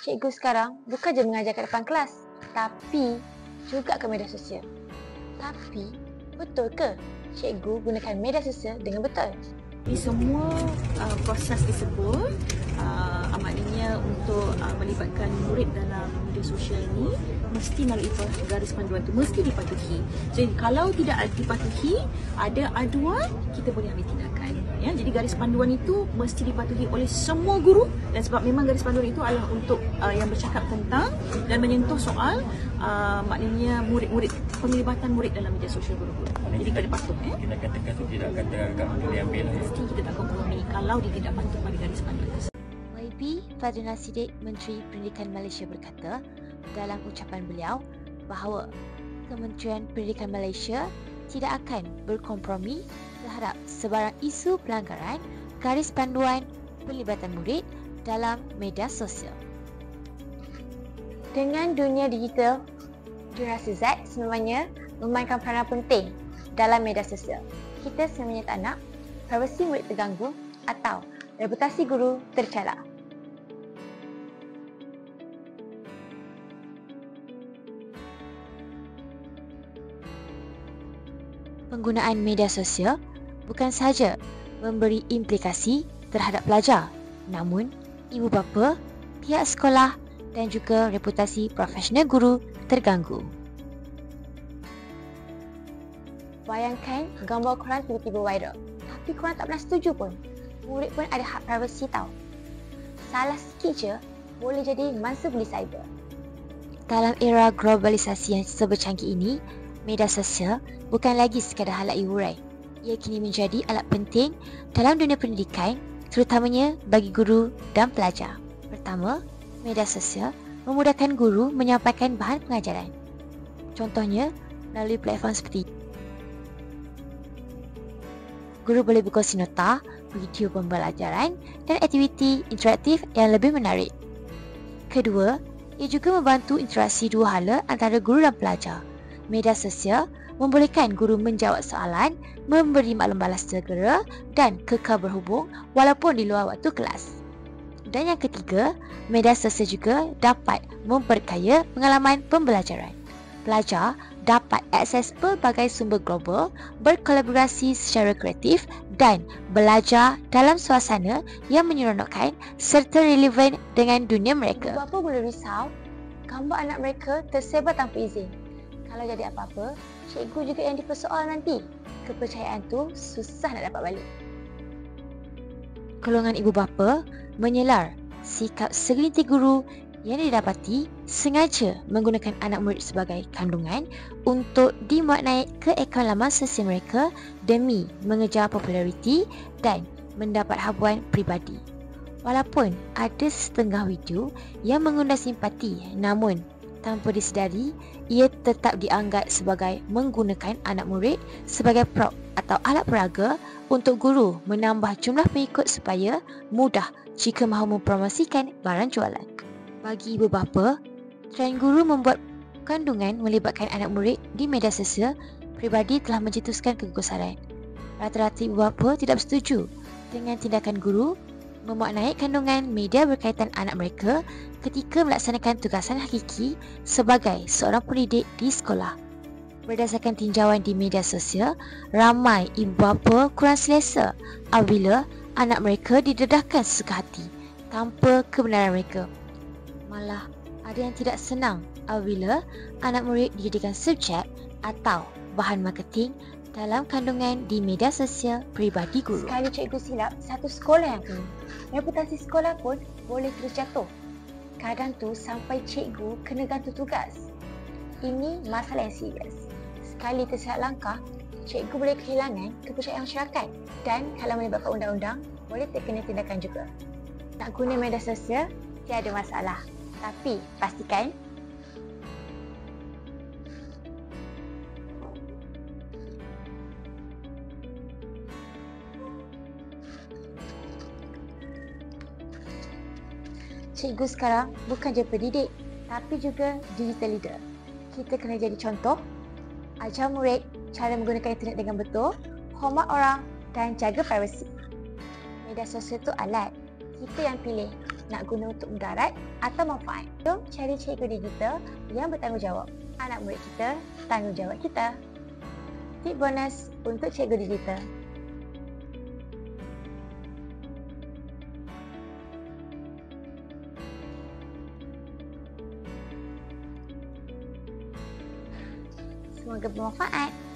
cikgu sekarang bukan je mengajar kat depan kelas, tapi juga ke media sosial. Tapi, betul ke cikgu gunakan media sosial dengan betul? Di semua proses tersebut, maknanya untuk melibatkan murid dalam media sosial ini mesti melalui garis panduan itu, mesti dipatuhi. Jadi kalau tidak dipatuhi, ada aduan, kita boleh ambil tindakan. Ya, jadi garis panduan itu mesti dipatuhi oleh semua guru, dan sebab memang garis panduan itu adalah untuk yang bercakap tentang dan menyentuh soal maknanya murid-murid, penglibatan murid dalam media sosial guru-guru. Jadi kena patuh. Tindakan tegas itu tidak akan diambil. Mesti kita tak kompromi kalau dia tidak patuh pada garis panduan tersebut. YB Fadlina Siddiq, Menteri Pendidikan Malaysia berkata dalam ucapan beliau bahawa Kementerian Pendidikan Malaysia tidak akan berkompromi terhadap sebarang isu pelanggaran garis panduan pelibatan murid dalam media sosial. Dengan dunia digital, generasi Z sebenarnya memainkan peranan penting dalam media sosial. Kita sebenarnya tak nak privasi murid terganggu atau reputasi guru tercela. Penggunaan media sosial bukan sahaja memberi implikasi terhadap pelajar, namun ibu bapa, pihak sekolah dan juga reputasi profesional guru terganggu. Bayangkan gambar korang tiba-tiba viral, tapi korang tak pernah setuju pun. Murid pun ada hak privasi tau. Salah sikit je boleh jadi mangsa buli cyber. Dalam era globalisasi yang sebercanggih ini, media sosial bukan lagi sekadar alat hiburan. Ia kini menjadi alat penting dalam dunia pendidikan, terutamanya bagi guru dan pelajar. Pertama, media sosial memudahkan guru menyampaikan bahan pengajaran. Contohnya, melalui platform seperti guru boleh berkongsi nota, video pembelajaran dan aktiviti interaktif yang lebih menarik. Kedua, ia juga membantu interaksi dua hala antara guru dan pelajar. Media sosial membolehkan guru menjawab soalan, memberi maklum balas segera dan kekal berhubung walaupun di luar waktu kelas. Dan yang ketiga, media sosial juga dapat memperkaya pengalaman pembelajaran. Pelajar dapat akses pelbagai sumber global, berkolaborasi secara kreatif dan belajar dalam suasana yang menyeronokkan serta relevan dengan dunia mereka. Bapa boleh risau gambar anak mereka tersebar tanpa izin. Kalau jadi apa-apa, cikgu juga yang dipersoal nanti. Kepercayaan tu susah nak dapat balik. Golongan ibu bapa menyelar sikap segelintir guru yang didapati sengaja menggunakan anak murid sebagai kandungan untuk dimuat naik ke akaun laman sosial mereka demi mengejar populariti dan mendapat habuan peribadi. Walaupun ada setengah video yang mengundang simpati, namun tanpa disedari, ia tetap dianggap sebagai menggunakan anak murid sebagai prop atau alat peraga untuk guru menambah jumlah pengikut supaya mudah jika mahu mempromosikan barang jualan. Bagi ibu bapa, trend guru membuat kandungan melibatkan anak murid di media sosial peribadi telah mencetuskan kegusaran. Rata-rata ibu bapa tidak bersetuju dengan tindakan guru memuat naik kandungan media berkaitan anak mereka ketika melaksanakan tugasan hakiki sebagai seorang pendidik di sekolah. Berdasarkan tinjauan di media sosial, ramai ibu bapa kurang selesa apabila anak mereka didedahkan sesuka hati tanpa kebenaran mereka. Malah, ada yang tidak senang apabila anak murid dijadikan subjek atau bahan marketing dalam kandungan di media sosial peribadi guru. Sekali cikgu silap, satu sekolah yang kena. Reputasi sekolah pun boleh terjatuh. Kadang tu sampai cikgu kena gantung tugas. Ini masalah yang serius. Sekali tersilap langkah, cikgu boleh kehilangan kepercayaan masyarakat dan kalau melibatkan undang-undang, boleh terkena tindakan juga. Nak guna media sosial, tiada masalah. Tapi pastikan cikgu sekarang bukan je pendidik, tapi juga digital leader. Kita kena jadi contoh, ajar murid cara menggunakan internet dengan betul, hormat orang dan jaga privasi. Media sosial tu alat, kita yang pilih nak guna untuk mudarat atau manfaat. Jom cari cikgu digital yang bertanggungjawab. Anak murid kita, tanggungjawab kita. Tip bonus untuk cikgu digital. Semoga bermanfaat.